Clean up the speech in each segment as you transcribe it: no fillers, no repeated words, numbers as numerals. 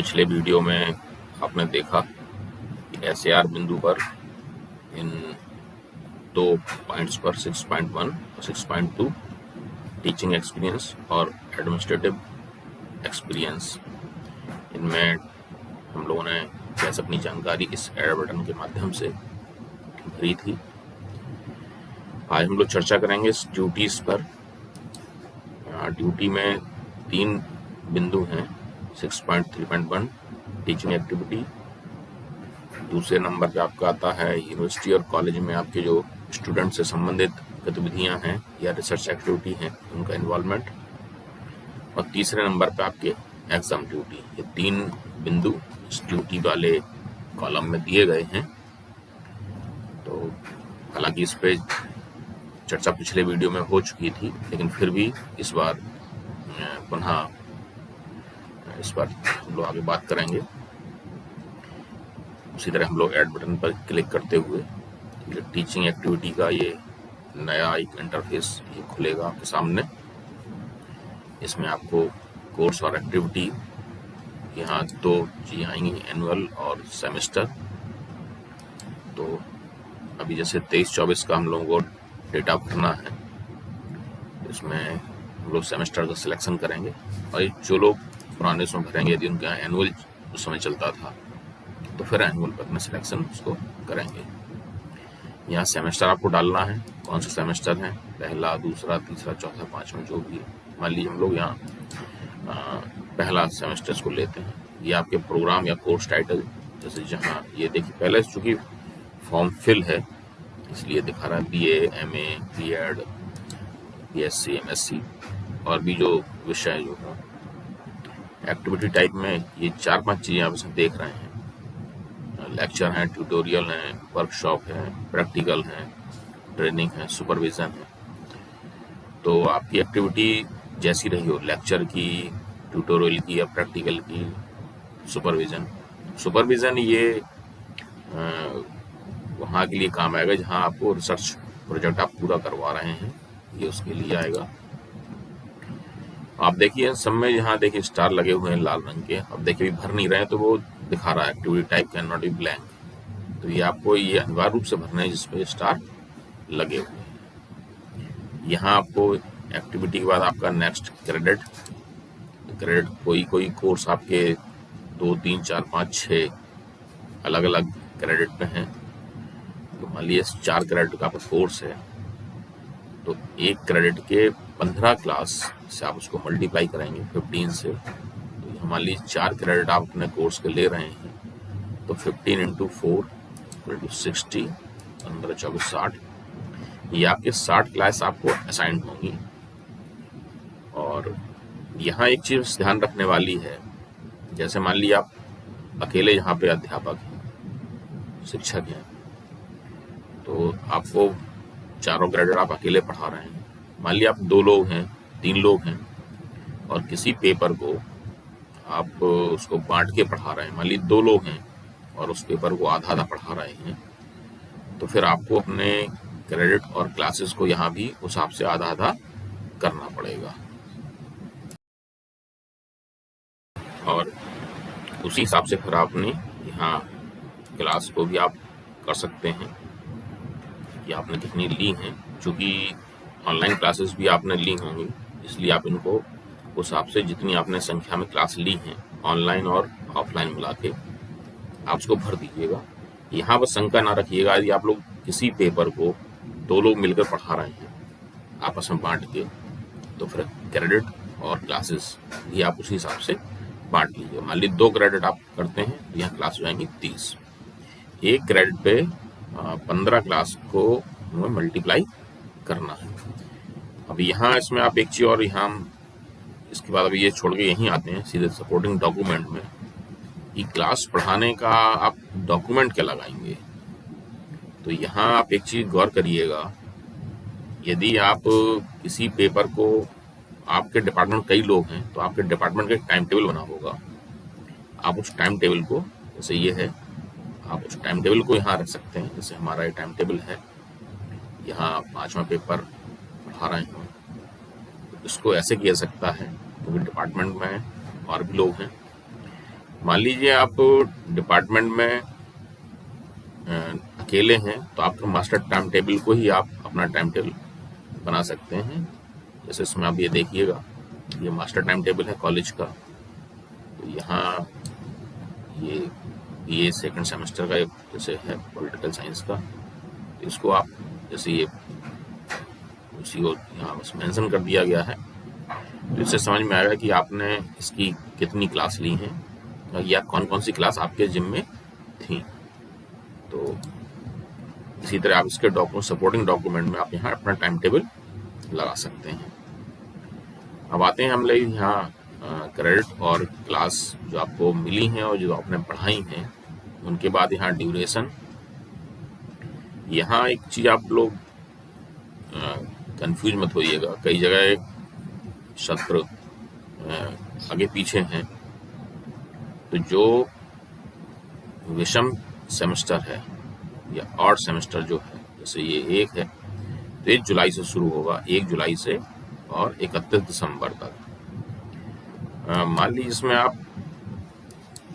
पिछले वीडियो में आपने देखा कि एसएआर बिंदु पर इन 2 पॉइंट्स पर 6.1 और 6.2 टीचिंग एक्सपीरियंस और एडमिनिस्ट्रेटिव एक्सपीरियंस, इनमें हम लोगों ने कैसे अपनी जानकारी इस एड बटन के माध्यम से भरी थी। आज हम लोग चर्चा करेंगे इस ड्यूटीज पर। ड्यूटी में 3 बिंदु हैं। 6.3.1 टीचिंग एक्टिविटी, दूसरे नंबर पे आपका आता है यूनिवर्सिटी और कॉलेज में आपके जो स्टूडेंट से संबंधित गतिविधियां हैं या रिसर्च एक्टिविटी हैं उनका इन्वॉल्वमेंट, और तीसरे नंबर पे आपके एग्जाम ड्यूटी। ये 3 बिंदु इस ड्यूटी वाले कॉलम में दिए गए हैं। तो हालांकि इस पे चर्चा पिछले वीडियो में हो चुकी थी, लेकिन फिर भी इस बार पुनः इस बार हम लोग आगे बात करेंगे। उसी तरह हम लोग ऐड बटन पर क्लिक करते हुए टीचिंग एक्टिविटी का ये नया एक इंटरफेस ये खुलेगा आपके सामने। इसमें आपको कोर्स और एक्टिविटी, यहाँ 2 चीज़ें आएंगी, एनुअल और सेमेस्टर। तो अभी जैसे 23-24 का हम लोगों को डेटा भरना है, इसमें हम लोग सेमेस्टर का सिलेक्शन करेंगे, और जो लोग पुराने उसमें भरेंगे, यदि उनका एनुअल उस समय चलता था तो फिर एनुअल पर अपना सिलेक्शन उसको करेंगे। यहाँ सेमेस्टर आपको डालना है, कौन सा सेमेस्टर है, पहला, दूसरा, तीसरा, चौथा, पांचवा, जो भी। मान लीजिए हम लोग यहाँ पहला सेमेस्टर को लेते हैं। ये आपके प्रोग्राम या कोर्स टाइटल, जैसे जहाँ ये देखिए पहले चूँकि फॉर्म फिल है इसलिए दिखा रहा है BA, MA, B.Ed, BSc, MSc और भी जो विषय जो है। एक्टिविटी टाइप में ये 4-5 चीज़ें आप इसमें देख रहे हैं। लेक्चर हैं, ट्यूटोरियल हैं, वर्कशॉप है, प्रैक्टिकल है, ट्रेनिंग है, सुपरविज़न है। तो आपकी एक्टिविटी जैसी रही हो, लेक्चर की, ट्यूटोरियल की या प्रैक्टिकल की, सुपरविज़न ये वहाँ के लिए काम आएगा जहाँ आपको रिसर्च प्रोजेक्ट आप पूरा करवा रहे हैं, ये उसके लिए आएगा। आप देखिए सब में यहाँ देखिए स्टार लगे हुए हैं लाल रंग के। अब देखिए अभी भर नहीं रहे हैं तो वो दिखा रहा है activity type can not be blank. तो ये आपको ये अनिवार्य रूप से भरना है जिसपे स्टार लगे हुए हैं। यहाँ आपको एक्टिविटी के बाद आपका नेक्स्ट क्रेडिट। तो क्रेडिट कोई कोर्स आपके 2, 3, 4, 5, 6 अलग अलग क्रेडिट पे हैं। तो मान लीजिए 4 क्रेडिट का आपका कोर्स है, तो 1 क्रेडिट के 15 क्लास से आप उसको मल्टीप्लाई करेंगे 15 से। तो मान लीजिए 4 क्रेडिट आप अपने कोर्स के ले रहे हैं, तो 15 × 4 = 60, 15, 24, 60। ये आपके 60 क्लास आपको असाइन होंगी। और यहाँ एक चीज़ ध्यान रखने वाली है, जैसे मान लीजिए आप अकेले यहाँ पे अध्यापक हैं, शिक्षक हैं, तो आपको 4 क्रेडिट आप अकेले पढ़ा रहे हैं। मान लीजिए आप 2 लोग हैं, 3 लोग हैं, और किसी पेपर को आप उसको बांट के पढ़ा रहे हैं। मान लीजिए 2 लोग हैं और उस पेपर को आधा पढ़ा रहे हैं, तो फिर आपको अपने क्रेडिट और क्लासेस को यहाँ भी उस हिसाब से आधा करना पड़ेगा। और उसी हिसाब से फिर आपने यहाँ क्लास को भी आप कर सकते हैं कि आपने कितनी ली हैं। चूँकि ऑनलाइन क्लासेस भी आपने ली होंगी, इसलिए आप इनको उस हिसाब से जितनी आपने संख्या में क्लास ली हैं ऑनलाइन और ऑफलाइन मिला के आप उसको भर दीजिएगा। यहाँ बस शंका ना रखिएगा, यदि आप लोग किसी पेपर को 2 लोग मिलकर पढ़ा रहे हैं आपस में बांट के, तो फिर क्रेडिट और क्लासेस भी आप उसी हिसाब से बांट लीजिए। मान लीजिए 2 क्रेडिट आप करते हैं तो यहाँ क्लास हो जाएंगी 30। 1 क्रेडिट पे 15 क्लास को मल्टीप्लाई करना है। अब यहाँ इसमें आप एक चीज़ और, यहाँ इसके बाद अभी ये छोड़ के यहीं आते हैं सीधे सपोर्टिंग डॉक्यूमेंट में, कि क्लास पढ़ाने का आप डॉक्यूमेंट क्या लगाएंगे। तो यहाँ आप एक चीज़ गौर करिएगा, यदि आप किसी पेपर को, आपके डिपार्टमेंट कई लोग हैं तो आपके डिपार्टमेंट का एक टाइम टेबल बना होगा। आप उस टाइम टेबल को, जैसे ये है, आप उस टाइम टेबल को यहाँ रख सकते हैं। जैसे हमारा ये टाइम टेबल है, यहाँ 5वां पेपर पढ़ा रहे हैं, तो इसको ऐसे किया सकता है क्योंकि डिपार्टमेंट में और भी लोग हैं। मान लीजिए आप डिपार्टमेंट में अकेले हैं तो आपका मास्टर टाइम टेबल को ही आप अपना टाइम टेबल बना सकते हैं। जैसे इसमें आप ये देखिएगा, ये मास्टर टाइम टेबल है कॉलेज का। तो यहाँ ये सेकंड सेमेस्टर का जैसे है पॉलिटिकल साइंस का, तो इसको आप जैसे ये उसी को यहाँ बस मेंशन कर दिया गया है। तो इससे समझ में आएगा कि आपने इसकी कितनी क्लास ली हैं या कौन कौन सी क्लास आपके जिम में थी। तो इसी तरह आप इसके सपोर्टिंग डॉक्यूमेंट में आप यहाँ अपना टाइम टेबल लगा सकते हैं। अब आते हैं हम लोग यहाँ क्रेडिट और क्लास जो आपको मिली हैं और जो आपने पढ़ाई हैं, उनके बाद यहाँ ड्यूरेशन। यहाँ एक चीज़ आप लोग कंफ्यूज मत होइएगा, कई जगह सत्र आगे पीछे हैं। तो जो विषम सेमेस्टर है या ऑड सेमेस्टर जो है, जैसे ये एक है तो 1 जुलाई से शुरू होगा, 1 जुलाई से और 31 दिसंबर तक। मान लीजिए इसमें आप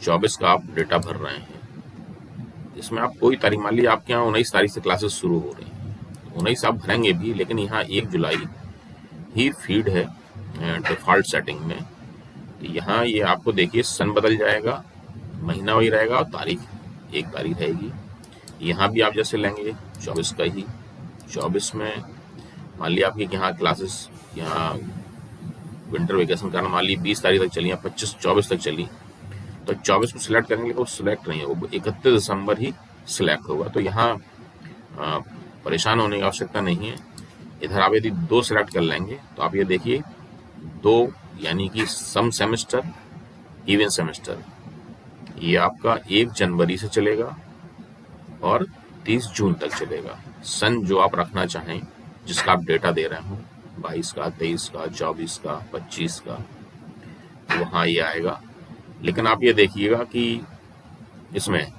24 का आप डेटा भर रहे हैं, इसमें आप कोई तारीख, मान लीजिए आपके यहाँ 19 तारीख से क्लासेस शुरू हो रही हैं, 19 आप भरेंगे भी, लेकिन यहाँ 1 जुलाई ही फीड है डिफॉल्ट सेटिंग में। तो यहाँ ये आपको देखिए सन बदल जाएगा, महीना वही रहेगा और तारीख 1 तारीख रहेगी। यहाँ भी आप जैसे लेंगे 24 का ही, 24 में मान लिया आपकी यहाँ क्लासेस यहाँ विंटर वेकेशन कारण मान ली 20 तारीख तक चली या 24 तक चली, तो 24 को सिलेक्ट करेंगे तो वो सिलेक्ट नहीं है, वो 31 दिसंबर ही सिलेक्ट होगा। तो यहाँ परेशान होने की आवश्यकता नहीं है। इधर आप यदि 2 सिलेक्ट कर लेंगे तो आप ये देखिए 2 यानी कि सम सेमेस्टर, इवन सेमेस्टर, ये आपका 1 जनवरी से चलेगा और 30 जून तक चलेगा। सन जो आप रखना चाहें, जिसका आप डेटा दे रहे हो, 22 का, 23 का, 24 का, 25 का, तो वहाँ ये आएगा। लेकिन आप ये देखिएगा कि इसमें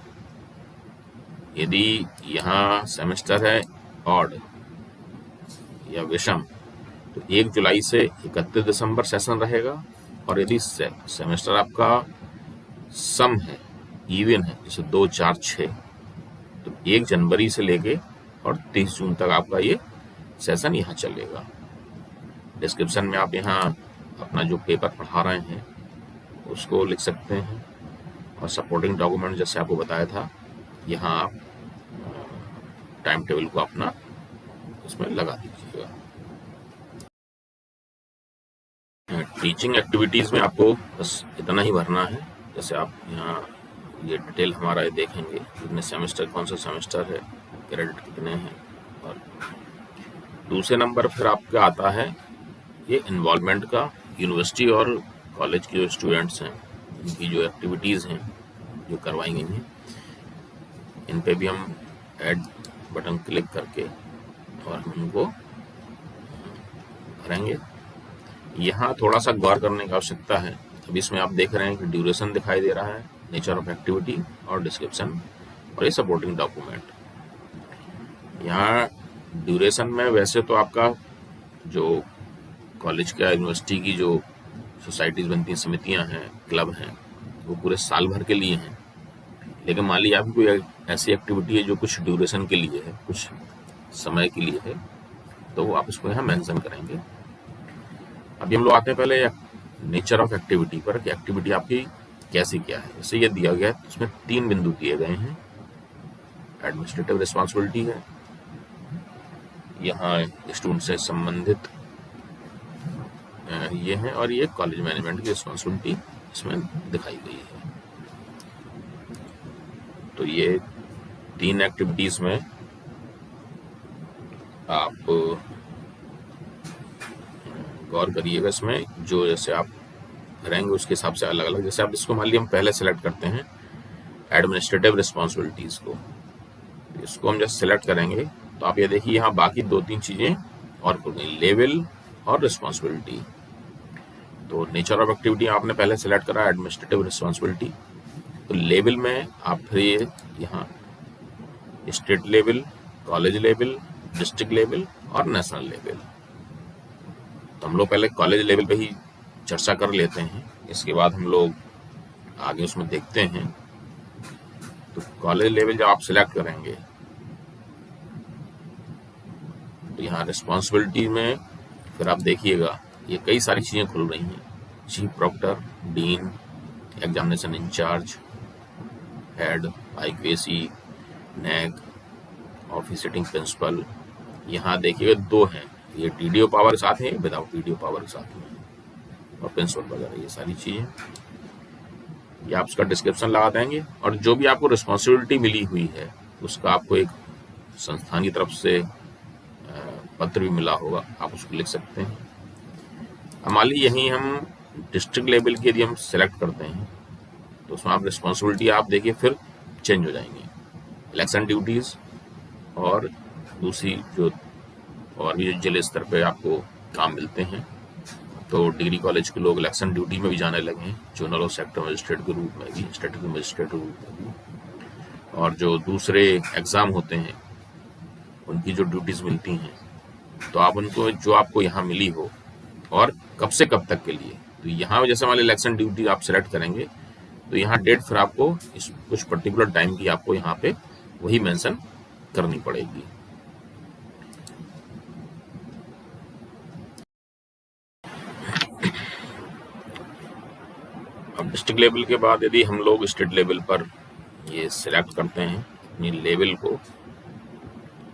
यदि यहाँ सेमेस्टर है ऑड या विषम, तो 1 जुलाई से 31 दिसंबर सेशन रहेगा। और यदि सेमेस्टर आपका सम है, इवन है, जैसे 2, 4, 6, तो 1 जनवरी से लेके और 30 जून तक आपका ये सेशन यहाँ चलेगा। डिस्क्रिप्शन में आप यहाँ अपना जो पेपर पढ़ा रहे हैं उसको लिख सकते हैं, और सपोर्टिंग डॉक्यूमेंट जैसे आपको बताया था, यहाँ आप टाइम टेबल को अपना उसमें लगा दीजिएगा। टीचिंग एक्टिविटीज़ में आपको बस इतना ही भरना है। जैसे आप यहाँ ये डिटेल हमारा ये देखेंगे, कितने सेमेस्टर, कौन सा सेमेस्टर है, क्रेडिट कितने हैं। और दूसरे नंबर फिर आपका आता है ये इन्वॉल्वमेंट का। यूनिवर्सिटी और कॉलेज के जो स्टूडेंट्स हैं, उनकी जो एक्टिविटीज़ हैं जो करवाई गई हैं, इन पे भी हम ऐड बटन क्लिक करके और हम उनको भरेंगे। यहाँ थोड़ा सा गौर करने की आवश्यकता है। अब इसमें आप देख रहे हैं कि ड्यूरेशन दिखाई दे रहा है, नेचर ऑफ एक्टिविटी और डिस्क्रिप्शन, और ये सपोर्टिंग डॉक्यूमेंट। यहाँ ड्यूरेशन में वैसे तो आपका जो कॉलेज का, यूनिवर्सिटी की जो सोसाइटीज़ बनती हैं, समितियाँ हैं, क्लब हैं, वो पूरे साल भर के लिए हैं। लेकिन मान लीजिए आपकी कोई ऐसी एक्टिविटी है जो कुछ ड्यूरेशन के लिए है, कुछ समय के लिए है, तो आप उसको यहाँ मेंशन करेंगे। अभी हम लोग आते हैं पहले नेचर ऑफ एक्टिविटी पर, कि एक्टिविटी आपकी कैसी क्या है। जैसे ये दिया गया है, उसमें 3 बिंदु दिए गए हैं। एडमिनिस्ट्रेटिव रिस्पॉन्सिबिलिटी है, यहाँ स्टूडेंट से संबंधित ये है, और ये कॉलेज मैनेजमेंट की रिस्पॉन्सिबिलिटी इसमें दिखाई गई है। तो ये 3 एक्टिविटीज़ में आप गौर करिएगा। इसमें जो जैसे आप करेंगे उसके हिसाब से अलग अलग, जैसे आप इसको मान लीजिए हम पहले सेलेक्ट करते हैं एडमिनिस्ट्रेटिव रिस्पॉन्सिबिलिटीज़ को, इसको हम जब सेलेक्ट करेंगे तो आप ये देखिए यहाँ बाकी 2-3 चीज़ें और खुल गई, लेवल और रिस्पॉन्सिबिलिटी। तो नेचर ऑफ एक्टिविटी आपने पहले सेलेक्ट करा एडमिनिस्ट्रेटिव रिस्पॉन्सिबिलिटी, तो लेवल में आप फिर यहाँ state level, college level, district level और नेशनल लेवल। तो हम लोग पहले कॉलेज लेवल पे ही चर्चा कर लेते हैं, इसके बाद हम लोग आगे उसमें देखते हैं। तो कॉलेज लेवल जब आप सिलेक्ट करेंगे तो यहाँ रिस्पॉन्सिबिलिटी में फिर आप देखिएगा ये कई सारी चीज़ें खुल रही हैं। Chief proctor, dean, examination incharge, head, IQAC, नैग, ऑफिस सिटिंग प्रिंसिपल। यहाँ देखिएगा 2 हैं, ये टीडीओ पावर के साथ है, विदाउट टीडीओ पावर के साथ में, और प्रिंसिपल वगैरह ये सारी चीज़ें। ये आप उसका डिस्क्रिप्शन लगा देंगे और जो भी आपको रिस्पॉन्सिबिलिटी मिली हुई है उसका आपको एक संस्थान की तरफ से पत्र भी मिला होगा, आप उसको लिख सकते हैं। अब मान लीजिए यहीं हम डिस्ट्रिक्ट लेवल की यदि हम सेलेक्ट करते हैं तो उसमें आप रिस्पॉन्सिबिलिटी आप देखिए फिर चेंज हो जाएंगी। इलेक्शन ड्यूटीज़ और दूसरी जो और भी जो जिले स्तर पे आपको काम मिलते हैं। तो डिग्री कॉलेज के लोग इलेक्शन ड्यूटी में भी जाने लगे हैं, जोनल और सेक्टर मजिस्ट्रेट के रूप में भी, स्टेटिक मजिस्ट्रेट के रूप में भी। और जो दूसरे एग्ज़ाम होते हैं उनकी जो ड्यूटीज़ मिलती हैं तो आप उनको जो आपको यहाँ मिली हो और कब से कब तक के लिए, तो यहाँ जैसे मान लीजिए इलेक्शन ड्यूटी आप सेलेक्ट करेंगे तो यहाँ डेट फिर आपको इस कुछ पर्टिकुलर टाइम की आपको यहाँ पे वही मेंशन करनी पड़ेगी। अब डिस्ट्रिक्ट लेवल के बाद यदि हम लोग स्टेट लेवल पर ये सिलेक्ट करते हैं अपनी लेवल को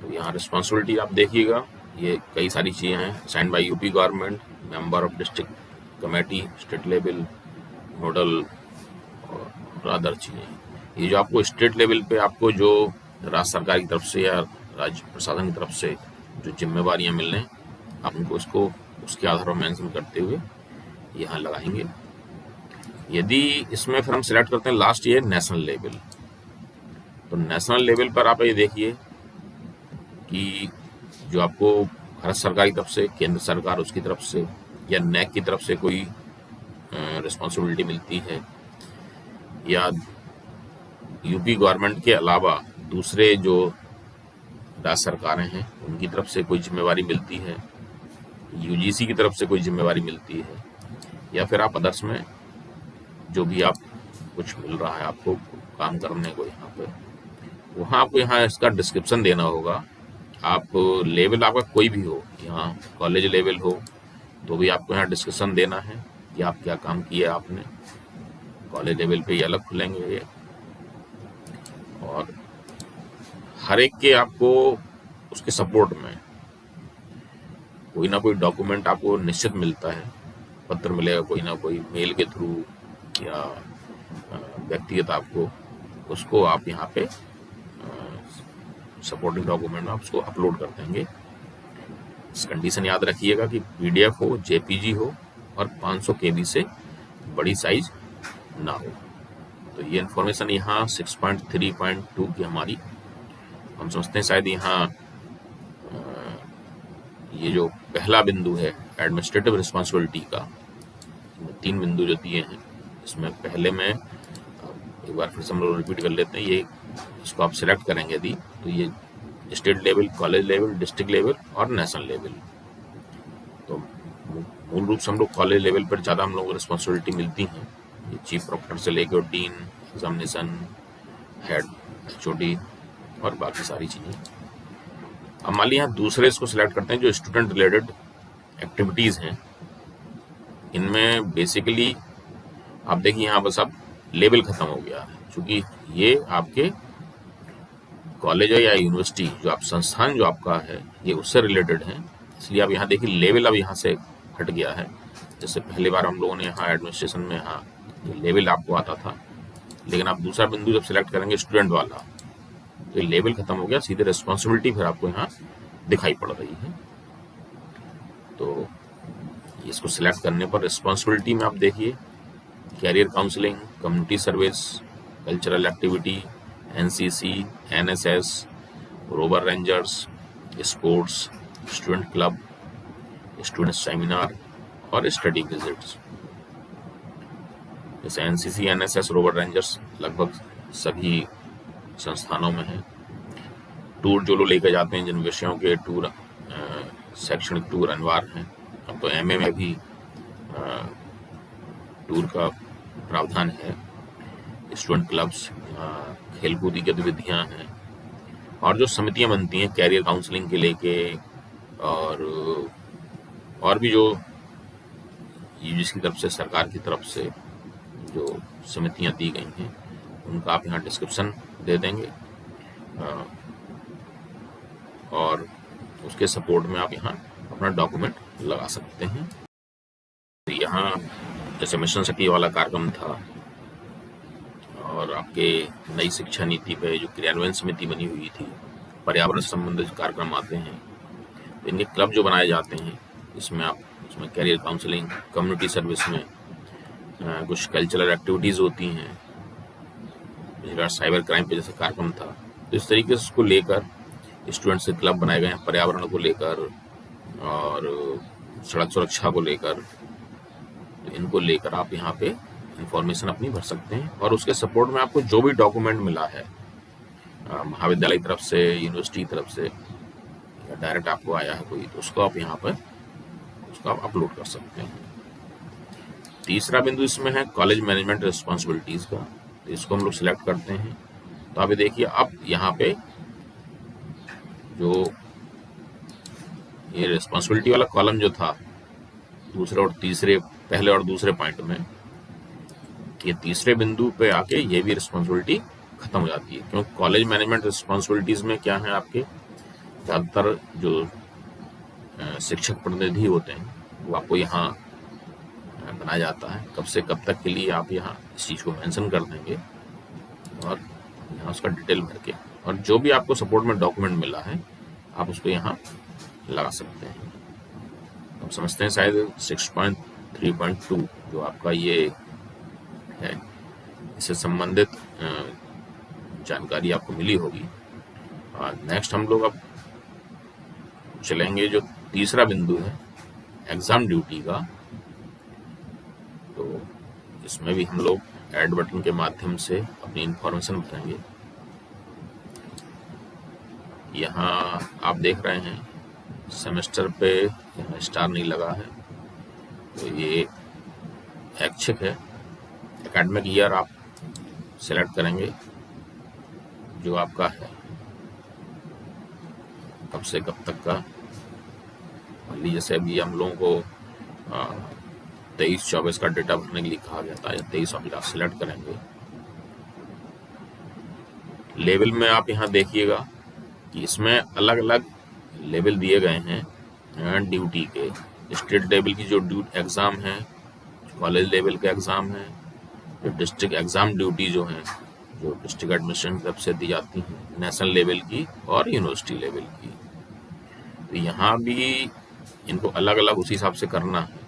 तो यहाँ रिस्पॉन्सिबिलिटी आप देखिएगा ये कई सारी चीज़ें हैं। Sign by UP government, member of district committee, state level, nodal और अदर चीज़ें। ये जो आपको स्टेट लेवल पे आपको जो राज्य सरकार की तरफ से या राज्य प्रशासन की तरफ से जो जिम्मेवारियां मिल रही हैं आप उनको इसको उसके आधार पर मेंशन करते हुए यहाँ लगाएंगे। यदि इसमें फिर हम सिलेक्ट करते हैं लास्ट ईयर नेशनल लेवल, तो नेशनल लेवल पर आप ये देखिए कि जो आपको भारत सरकार की तरफ से, केंद्र सरकार उसकी तरफ से या नैक की तरफ से कोई रिस्पॉन्सिबिलिटी मिलती है या यूपी गवर्नमेंट के अलावा दूसरे जो राज्य सरकारें हैं उनकी तरफ से कोई जिम्मेवारी मिलती है, यूजीसी की तरफ से कोई जिम्मेवारी मिलती है, या फिर आप अदर्स में जो भी आप कुछ मिल रहा है आपको काम करने को यहाँ पे, वहाँ आपको यहाँ इसका डिस्क्रिप्शन देना होगा। आप लेवल आपका कोई भी हो, यहाँ कॉलेज लेवल हो तो भी आपको यहाँ डिस्क्रिप्शन देना है कि आप क्या काम किया आपने। कॉलेज लेवल पे ये अलग खुलेंगे ये, और हर एक के आपको उसके सपोर्ट में कोई ना कोई डॉक्यूमेंट आपको निश्चित मिलता है, पत्र मिलेगा कोई ना कोई मेल के थ्रू या व्यक्तिगत आपको, उसको आप यहाँ पे सपोर्टिंग डॉक्यूमेंट आप उसको अपलोड कर देंगे। इस कंडीशन याद रखिएगा कि पीडीएफ हो, जेपीजी हो और 500 केबी से बड़ी साइज ना हो। तो ये इन्फॉर्मेशन यहाँ 6.3.2 की हमारी, हम समझते हैं शायद यहाँ ये जो पहला बिंदु है एडमिनिस्ट्रेटिव रिस्पॉन्सिबिलिटी का, 3 बिंदु जो दिए हैं इसमें पहले में एक बार फिर से हम लोग रिपीट कर लेते हैं। ये इसको आप सिलेक्ट करेंगे यदि तो ये state level, college level, district level और नेशनल लेवल। तो मूल रूप से हम लोग कॉलेज लेवल पर ज़्यादा हम लोग को रिस्पॉन्सिबिलिटी मिलती हैं, ये चीफ प्रॉक्टर से लेकर डीन, एग्जामिनेशन हेड, एचओडी और बाकी सारी चीज़ें। अब मान लीजिए यहाँ दूसरे इसको सिलेक्ट करते हैं जो स्टूडेंट रिलेटेड एक्टिविटीज़ हैं। इनमें बेसिकली आप देखिए यहाँ बस अब लेवल ख़त्म हो गया है, क्योंकि ये आपके कॉलेज या यूनिवर्सिटी जो आप संस्थान जो आपका है ये उससे रिलेटेड है, इसलिए आप यहाँ देखिए लेवल अब यहाँ से हट गया है। जैसे पहली बार हम लोगों ने यहाँ एडमिनिस्ट्रेशन में यहाँ ये लेवल आपको आता था, लेकिन आप दूसरा बिंदु जब सिलेक्ट करेंगे स्टूडेंट वाला तो ये लेवल खत्म हो गया, सीधे रिस्पॉन्सिबिलिटी फिर आपको यहाँ दिखाई पड़ रही है। तो इसको सिलेक्ट करने पर रिस्पॉन्सिबिलिटी में आप देखिए career counselling, community service, cultural activity, NCC, NSS, rover rangers, sports, student club, student seminar और स्टडी विजिट्स। जैसे एनसीसी, एनएसएस, रोवर रेंजर्स लगभग सभी संस्थानों में है। टूर जो लोग लेकर जाते हैं, जिन विषयों के टूर शैक्षणिक टूर अनिवार्य हैं। अब तो एमए में भी टूर का प्रावधान है, स्टूडेंट क्लब्स, खेलकूद की गतिविधियाँ हैं, और जो समितियाँ बनती हैं कैरियर काउंसलिंग के लेके, और भी जो यूजीसी की तरफ से, सरकार की तरफ से जो समितियाँ दी गई हैं, उनका आप यहाँ डिस्क्रिप्शन दे देंगे, और उसके सपोर्ट में आप यहाँ अपना डॉक्यूमेंट लगा सकते हैं। तो यहाँ जैसे मिशन शक्ति वाला कार्यक्रम था, और आपके नई शिक्षा नीति पे जो क्रियान्वयन समिति बनी हुई थी, पर्यावरण संबंधित कार्यक्रम आते हैं, तो इनके क्लब जो बनाए जाते हैं, इसमें आप उसमें कैरियर काउंसलिंग, कम्युनिटी सर्विस में कुछ कल्चरल एक्टिविटीज़ होती हैं, साइबर क्राइम पे जैसे कार्यक्रम था, तो इस तरीके से उसको लेकर स्टूडेंट्स के क्लब बनाए गए हैं, पर्यावरण को लेकर और सड़क सुरक्षा को लेकर। तो इनको लेकर आप यहाँ पे इंफॉर्मेशन अपनी भर सकते हैं, और उसके सपोर्ट में आपको जो भी डॉक्यूमेंट मिला है महाविद्यालय की तरफ से, यूनिवर्सिटी की तरफ से, या डायरेक्ट आपको आया है कोई, तो उसको आप यहाँ पर उसको आप अपलोड कर सकते हैं। तीसरा बिंदु इसमें है कॉलेज मैनेजमेंट रिस्पॉन्सिबिलिटीज़ का, तो इसको हम लोग सिलेक्ट करते हैं। तो आप ये देखिए, अब यहाँ पे जो ये रिस्पॉन्सिबिलिटी वाला कॉलम जो था दूसरे और तीसरे, पहले और दूसरे पॉइंट में, ये तीसरे बिंदु पे आके ये भी रिस्पॉन्सिबिलिटी खत्म हो जाती है, क्योंकि कॉलेज मैनेजमेंट रिस्पॉन्सिबिलिटीज़ में क्या है, आपके ज़्यादातर जो शिक्षक प्रतिनिधि होते हैं वो आपको यहाँ बनाया जाता है, कब से कब तक के लिए आप यहाँ इस चीज़ को मेंशन कर देंगे, और यहाँ उसका डिटेल भर के, और जो भी आपको सपोर्ट में डॉक्यूमेंट मिला है आप उसको यहाँ लगा सकते हैं। हम समझते हैं शायद 6.3.2 जो आपका ये है, इससे संबंधित जानकारी आपको मिली होगी। नेक्स्ट हम लोग अब चलेंगे जो तीसरा बिंदु है एग्ज़ाम ड्यूटी का। तो इसमें भी हम लोग ऐड बटन के माध्यम से अपनी इंफॉर्मेशन भरेंगे। यहाँ आप देख रहे हैं सेमेस्टर पे यहाँ स्टार नहीं लगा है, तो ये ऐच्छिक है। एकेडमिक ईयर आप सेलेक्ट करेंगे जो आपका है, कब से कब तक का। मान लीजिए जैसे अभी हम लोगों को 23-24 का डेटा भरने के लिए कहा गया था, या 23 आप सिलेक्ट करेंगे। लेवल में आप यहाँ देखिएगा कि इसमें अलग अलग लेवल दिए गए हैं ड्यूटी के। स्टेट लेवल की जो एग्ज़ाम है, कॉलेज लेवल के एग्ज़ाम है, जो डिस्ट्रिक्ट एग्ज़ाम ड्यूटी जो है, जो डिस्ट्रिक्ट एडमिनिस्ट्रेशन की तरफ से दी जाती हैं, नेशनल लेवल की और यूनिवर्सिटी लेवल की। तो यहाँ भी इनको अलग अलग उसी हिसाब से करना है।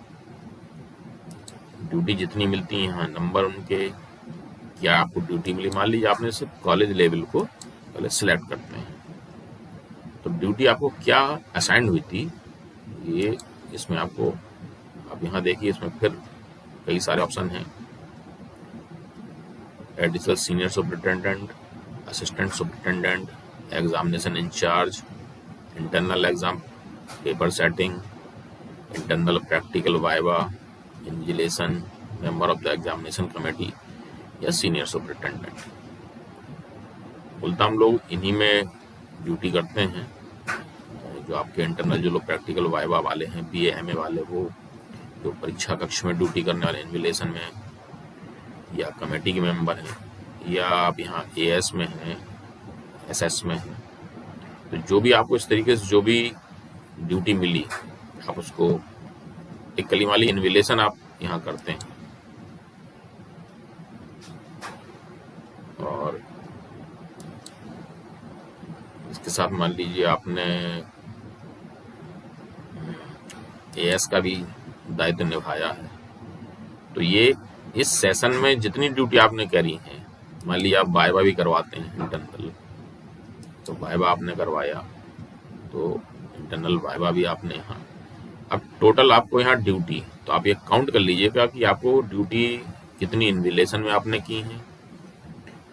ड्यूटी जितनी मिलती है यहाँ नंबर उनके, क्या आपको ड्यूटी मिली, मान लीजिए आपने सिर्फ कॉलेज लेवल को पहले सिलेक्ट करते हैं, तो ड्यूटी आपको क्या असाइन हुई थी, ये इसमें आपको, आप यहाँ देखिए इसमें फिर कई सारे ऑप्शन हैं। Additional senior superintendent, assistant superintendent, examination incharge, internal exam paper setting, internal practical viva, invigilation, member of the examination committee, या सीनियर सुपरिटेंडेंट। बोलता हम लोग इन्हीं में ड्यूटी करते हैं। जो आपके इंटरनल जो लोग प्रैक्टिकल वाइवा वाले हैं, BA MA वाले, वो जो परीक्षा कक्ष में ड्यूटी करने वाले, इन्विजिलेशन में, या कमेटी के मेंबर हैं, या आप यहाँ AS में हैं, SS में हैं, तो जो भी आपको इस तरीके से जो भी ड्यूटी मिली, आप उसको एक कली वाली इन्विजिलेशन आप यहाँ करते हैं। और इसके साथ मान लीजिए आपने AS का भी दायित्व निभाया है, तो ये इस सेशन में जितनी ड्यूटी आपने करी है, मान लीजिए आप वाइवा भी करवाते हैं इंटरनल, तो वाइवा आपने करवाया, तो इंटरनल वाइवा भी आपने यहाँ, अब टोटल आपको यहाँ ड्यूटी, तो आप ये काउंट कर लीजिएगा कि आपको ड्यूटी कितनी इन्विजिलेशन में आपने की है,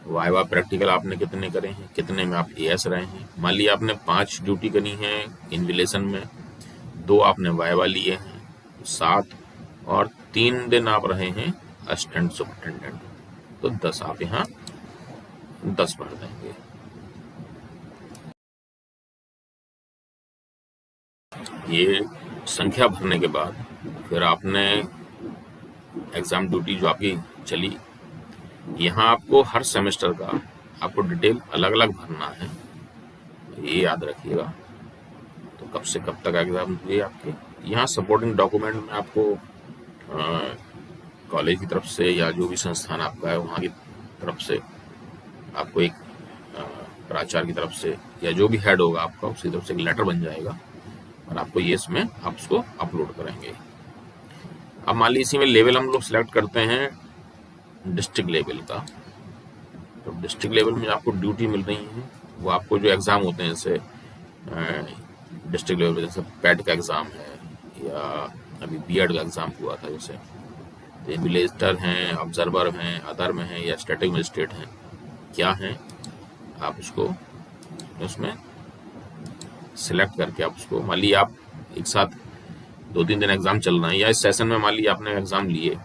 वाइवा प्रैक्टिकल आपने कितने करे हैं, कितने में आप AS रहे हैं। मान लीजिए आपने 5 ड्यूटी करी है इन्विजिलेशन में, 2 आपने वाइवा लिए हैं, तो 7, और 3 दिन आप रहे हैं असिस्टेंट सुपरिटेंडेंट। तो 10 आप यहाँ 10 भर देंगे। ये संख्या भरने के बाद फिर आपने एग्जाम ड्यूटी जो आपकी चली, यहाँ आपको हर सेमेस्टर का आपको डिटेल अलग अलग भरना है, ये याद रखिएगा। तो कब से कब तक एग्जाम हुए आपके, यहाँ सपोर्टिंग डॉक्यूमेंट में आपको कॉलेज की तरफ से या जो भी संस्थान आपका है वहाँ की तरफ से आपको एक प्राचार्य की तरफ से या जो भी हेड होगा आपका उसकी तरफ से एक लेटर बन जाएगा और आपको ये इसमें आप उसको अपलोड करेंगे। अब मान लीजिए इसी में लेवल हम लोग सिलेक्ट करते हैं डिस्ट्रिक्ट लेवल का। तो डिस्ट्रिक्ट लेवल में आपको ड्यूटी मिल रही है, वो आपको जो एग्ज़ाम होते हैं जैसे डिस्ट्रिक्ट लेवल पे जैसे पैट का एग्ज़ाम है या अभी बीएड का एग्ज़ाम हुआ था, जैसे इन्विजिलेटर हैं, ऑब्जर्वर हैं, अदर में हैं या स्टैटिक मजिस्ट्रेट हैं, क्या हैं आप उसको उसमें सिलेक्ट करके आप उसको, मान लीजिए आप एक साथ 2-3 दिन एग्ज़ाम चल रहे हैं या इस सेशन में मान लीजिए आपने एग्ज़ाम लिए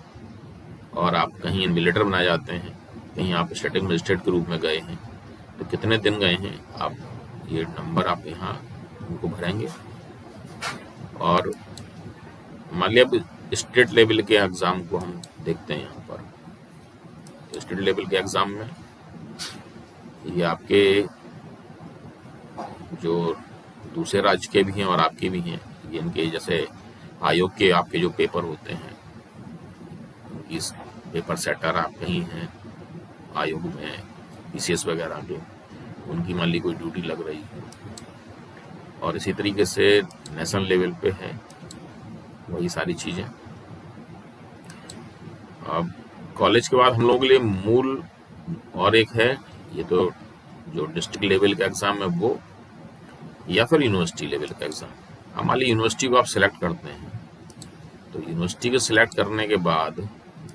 और आप कहीं इन्विजिलेटर बनाए जाते हैं, कहीं आप स्टैटिक मजिस्ट्रेट के रूप में गए हैं, तो कितने दिन गए हैं आप ये नंबर आप यहाँ उनको भरेंगे। और मान लिया अब स्टेट लेवल के एग्ज़ाम को हम देखते हैं यहाँ पर। तो स्टेट लेवल के एग्ज़ाम में ये आपके जो दूसरे राज्य के भी हैं और आपके भी हैं, ये इनके जैसे आयोग के आपके जो पेपर होते हैं, इस पेपर सेटर आप कहीं हैं आयोग में पीसीएस वगैरह के, उनकी मान ली कोई ड्यूटी लग रही है। और इसी तरीके से नेशनल लेवल पे है वही सारी चीज़ें। अब कॉलेज के बाद हम लोगों के लिए मूल और एक है, ये तो जो डिस्ट्रिक्ट लेवल का एग्ज़ाम है वो, या फिर यूनिवर्सिटी लेवल का एग्ज़ाम। हमारी यूनिवर्सिटी को आप सिलेक्ट करते हैं, तो यूनिवर्सिटी को सिलेक्ट करने के बाद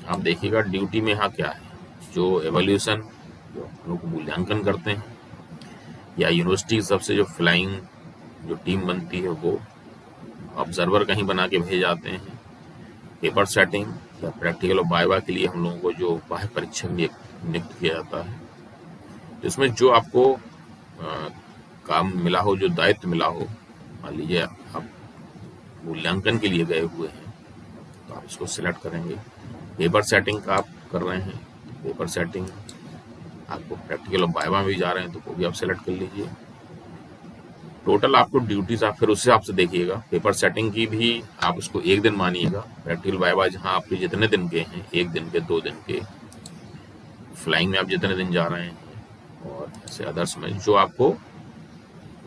आप देखिएगा ड्यूटी में यहाँ क्या है, जो एवोल्यूशन जो हम लोग मूल्यांकन करते हैं, या यूनिवर्सिटी की तरफ से जो फ्लाइंग जो टीम बनती है वो ऑब्जर्वर कहीं बना के भेजे जाते हैं, पेपर सेटिंग या प्रैक्टिकल और वाइवा के लिए हम लोगों को जो बाह्य परीक्षक नियुक्त किया जाता है। तो इसमें जो आपको काम मिला हो, जो दायित्व मिला हो, मान लीजिए आप मूल्यांकन के लिए गए हुए हैं तो आप इसको सिलेक्ट करेंगे। पेपर सेटिंग का आप कर रहे हैं, पेपर सेटिंग आपको प्रैक्टिकल और वाइवा में भी जा रहे हैं तो वो भी आप सेलेक्ट कर लीजिए। टोटल आपको ड्यूटीज आप फिर उस हिसाब से देखिएगा। पेपर सेटिंग की भी आप उसको 1 दिन मानिएगा, प्रैक्टिकल वाइवा जहाँ आपके जितने दिन के हैं, 1 दिन के 2 दिन के, फ्लाइंग में आप जितने दिन जा रहे हैं, और ऐसे अदर्स में जो आपको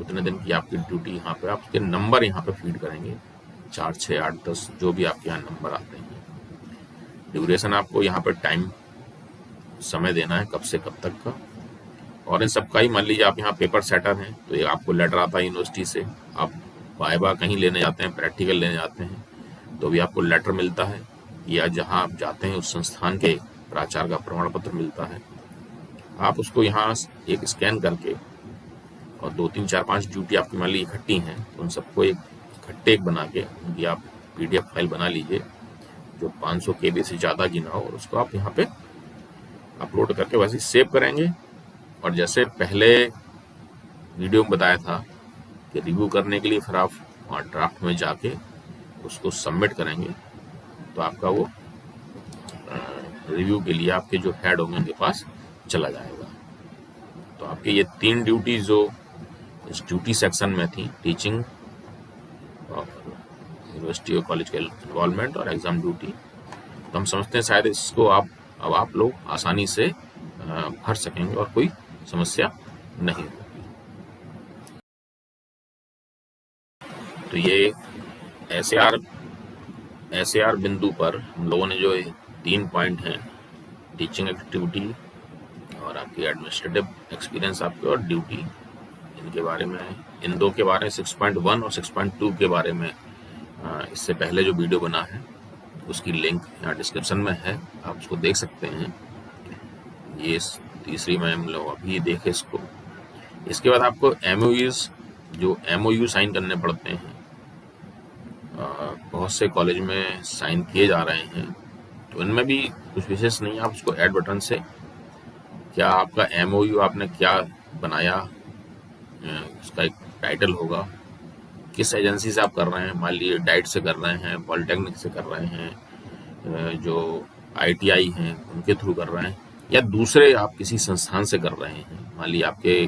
उतने दिन की आपकी ड्यूटी यहाँ पे आपके नंबर यहाँ पे फीड करेंगे, 4, 6, 8, 10 जो भी आपके यहाँ नंबर आते हैं। ड्यूरेशन आपको यहाँ पर टाइम समय देना है कब से कब तक का। और इन सब का ही मान लीजिए आप यहाँ पेपर सेटर हैं तो ये आपको लेटर आता है यूनिवर्सिटी से, आप वाइवा कहीं लेने जाते हैं, प्रैक्टिकल लेने जाते हैं तो भी आपको लेटर मिलता है, या जहाँ आप जाते हैं उस संस्थान के प्राचार्य का प्रमाण पत्र मिलता है। आप उसको यहाँ एक स्कैन करके और 2, 3, 4, 5 ड्यूटी आपकी मान लीजिए इकट्ठी हैं तो उन सबको एक इकट्ठे एक बना के उनकी आप PDF फाइल बना लीजिए जो 500 KB से ज़्यादा की ना हो, और उसको आप यहाँ पे अपलोड करके वैसे सेव करेंगे। और जैसे पहले वीडियो में बताया था कि रिव्यू करने के लिए फिर आप वहाँ ड्राफ्ट में जाके उसको सबमिट करेंगे तो आपका वो रिव्यू के लिए आपके जो हेड होंगे उनके पास चला जाएगा। तो आपके ये 3 ड्यूटी जो इस ड्यूटी सेक्शन में थी, टीचिंग और यूनिवर्सिटी और कॉलेज के इन्वॉल्वमेंट और एग्ज़ाम ड्यूटी, तो हम समझते हैं शायद इसको आप लोग आसानी से भर सकेंगे और कोई समस्या नहीं होगी। तो ये SAR बिंदु पर हम लोगों ने जो 3 पॉइंट हैं, टीचिंग एक्टिविटी और आपकी एडमिनिस्ट्रेटिव एक्सपीरियंस आपके और ड्यूटी, इनके बारे में, इन 2 के बारे में 6.1 और 6.2 के बारे में इससे पहले जो वीडियो बना है उसकी लिंक यहाँ डिस्क्रिप्शन में है, आप उसको देख सकते हैं। ये तीसरी में हम लोग अभी देखें इसको। इसके बाद आपको MOU साइन करने पड़ते हैं, बहुत से कॉलेज में साइन किए जा रहे हैं, तो इनमें भी कुछ विशेष नहीं है, आप उसको ऐड बटन से क्या आपका एमओयू आपने क्या बनाया, उसका एक टाइटल होगा, किस एजेंसी से आप कर रहे हैं, मान लीजिए डाइट से कर रहे हैं, पॉलिटेक्निक से कर रहे हैं, जो आईटीआई हैं उनके थ्रू कर रहे हैं, या दूसरे आप किसी संस्थान से कर रहे हैं, मान लीजिए आपके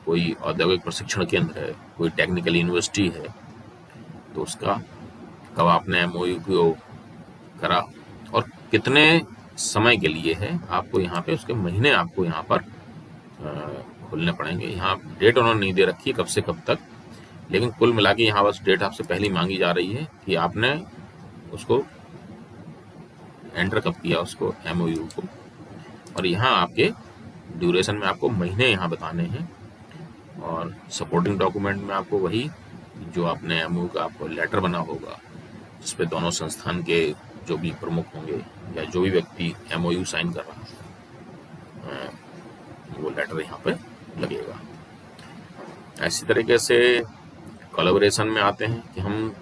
कोई औद्योगिक प्रशिक्षण केंद्र है, कोई टेक्निकल यूनिवर्सिटी है, तो उसका कब आपने एमओयू को करा और कितने समय के लिए है, आपको यहाँ पे उसके महीने आपको यहाँ पर खोलने पड़ेंगे। यहाँ डेट उन्होंने नहीं दे रखी है कब से कब तक, लेकिन कुल मिला के यहाँ बस डेट आपसे पहले मांगी जा रही है कि आपने उसको एंटर कब किया उसको एमओयू को, और यहाँ आपके ड्यूरेशन में आपको महीने यहाँ बताने हैं, और सपोर्टिंग डॉक्यूमेंट में आपको वही जो आपने एमओयू का आपको लेटर बना होगा जिसपे दोनों संस्थान के जो भी प्रमुख होंगे या जो भी व्यक्ति एमओयू साइन कर रहा है वो लेटर यहाँ पे लगेगा। ऐसी तरीके से कोलैबोरेशन में आते हैं कि हम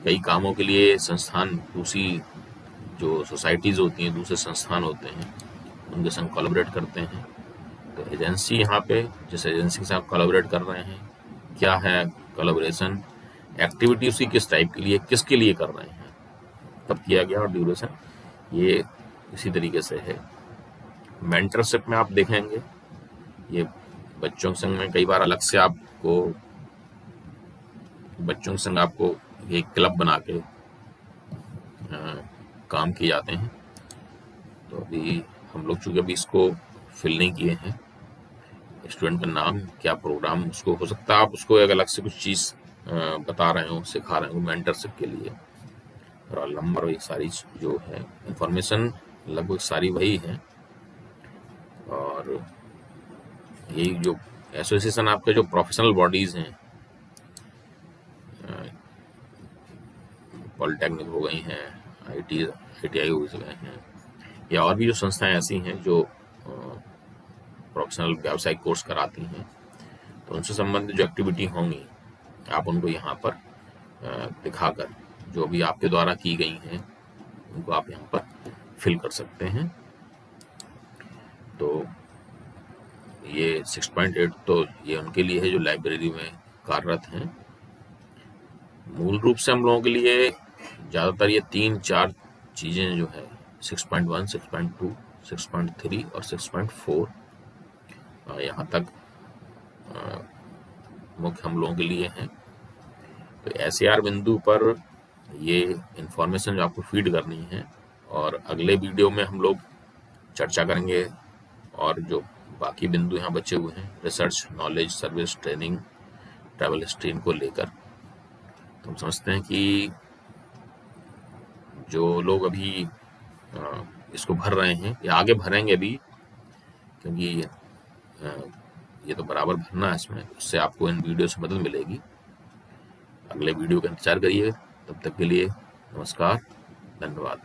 कई कामों के लिए संस्थान, दूसरी जो सोसाइटीज़ होती हैं, दूसरे संस्थान होते हैं, उनके संग कोलैबोरेट करते हैं। तो एजेंसी यहाँ पे जिस एजेंसी के साथ कोलैबोरेट कर रहे हैं, क्या है कोलैबोरेशन, एक्टिविटी उसकी किस टाइप के लिए, किसके लिए कर रहे हैं, कब किया गया, और ड्यूरेशन, ये इसी तरीके से है। मेंटरशिप में आप देखेंगे ये बच्चों के संग में कई बार अलग से आपको बच्चों के संग आपको एक क्लब बना के काम किए जाते हैं। तो अभी हम लोग चूँकि अभी इसको फिल नहीं किए हैं, स्टूडेंट का नाम क्या प्रोग्राम, उसको हो सकता है आप उसको एक अलग से कुछ चीज़ बता रहे हो, सिखा रहे हो मेंटरशिप के लिए, रोल नंबर, ये सारी जो है इंफॉर्मेशन लगभग सारी वही है। और यही जो एसोसिएशन आपके जो प्रोफेशनल बॉडीज़ हैं, पॉलिटेक्निक हो गई हैं, आईटीआई हो गए हैं, या और भी जो संस्थाएं ऐसी हैं जो प्रोफेशनल व्यावसायिक कोर्स कराती हैं, तो उनसे संबंधित जो एक्टिविटी होंगी आप उनको यहाँ पर दिखाकर जो भी आपके द्वारा की गई हैं उनको आप यहाँ पर फिल कर सकते हैं। तो ये 6.8 तो ये उनके लिए है जो लाइब्रेरी में कार्यरत हैं। मूल रूप से हम लोगों के लिए ज़्यादातर ये 3-4 चीज़ें जो है 6.1, 6.2, 6.3 और 6.4 यहाँ तक मुख्य हम लोगों के लिए हैं। तो SAR बिंदु पर ये इंफॉर्मेशन जो आपको फीड करनी है, और अगले वीडियो में हम लोग चर्चा करेंगे और जो बाकी बिंदु यहाँ बचे हुए हैं, research, knowledge, service, training, travel history, इनको लेकर। तो हम समझते हैं कि जो लोग अभी इसको भर रहे हैं या आगे भरेंगे अभी, क्योंकि ये तो बराबर भरना है इसमें, उससे आपको इन वीडियो से मदद मिलेगी। अगले वीडियो का इंतजार करिए, तब तक के लिए नमस्कार, धन्यवाद।